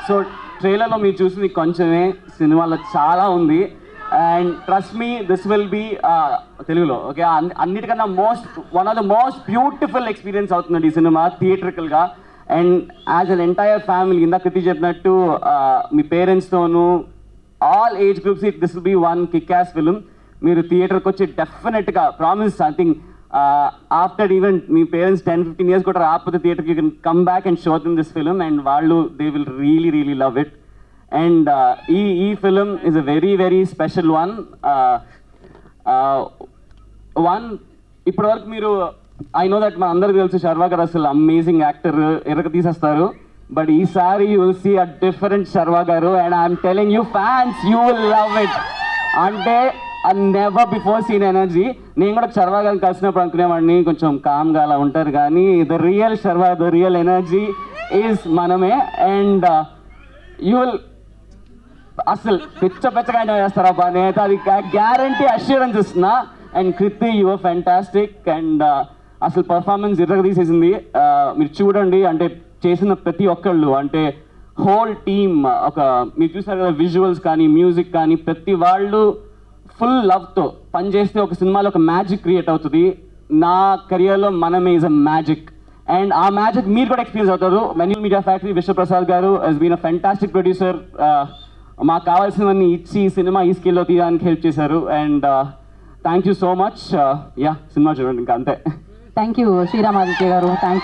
So ట్రైలర్లో మీరు చూసింది కొంచెమే, సినిమాలో చాలా ఉంది. And trust me, this will be తెలుగులో ఓకే అన్నిటికన్నా one of the most beautiful experience అవుతుందండి ఈ సినిమా థియేట్రికల్గా. And as an entire family, ఇందాక కృతి చెప్పినట్టు మీ పేరెంట్స్తోనూ all age groups this will be one kick ass film. మీరు థియేటర్కి వచ్చి డెఫినెట్గా promise I think after even మీ పేరెంట్స్ 10-15 years కూడా రాకపోతే థియేటర్కి you can come back and show them this film and వాళ్ళు they will really love it. And ఈ film is a very special one. ఇప్పటివరకు మీరు ఐ నో దట్ మా అందరికి తెలుసు శర్వా గారు అసలు అమేజింగ్ యాక్టర్, ఎరగ తీసేస్తారు. బట్ ఈసారి you will see a different Sharwa garu and I'm telling you fans you will love it. అంటే నెవర్ బిఫోర్ సీన్ ఎనర్జీ. నేను కూడా శర్వా గారిని కలిసినప్పుడు అనుకునేవాడిని కొంచెం కామ్గా అలా ఉంటారు, కానీ the real Sharwa, the real energy is Manamey. And you will అసలు పెచ్చగా ఎంజాయ్ చేస్తారా బా, నేనైతే అది గ్యారంటీ అష్యూరెన్స్ ఇస్తున్నా. And Krithi you are fantastic. And అసలు పర్ఫార్మెన్స్ ఇరగ తీసేసింది. మీరు చూడండి, అంటే చేసిన ప్రతి ఒక్కళ్ళు, అంటే హోల్ టీమ్, మీరు చూసారు కదా విజువల్స్ కానీ మ్యూజిక్ కానీ ప్రతి వాళ్ళు ఫుల్ లవ్తో పనిచేస్తే ఒక సినిమాలో ఒక మ్యాజిక్ క్రియేట్ అవుతుంది. నా కెరియర్లో Manamey is a magic. And ఆ మ్యాజిక్ మీరు కూడా ఎక్స్పీరియన్స్ అవుతారు. మెన్యూ media factory Vishwaprasad garu has been a fantastic producer. మాకు కావాల్సినవన్నీ ఇచ్చి సినిమా ఈ స్కిల్లో తీయడానికి హెల్ప్ చేశారు. And thank you so much. సినిమా చూడండి ఇంకా అంతే. థ్యాంక్ యూ శ్రీరామాదిత్య గారు. థ్యాంక్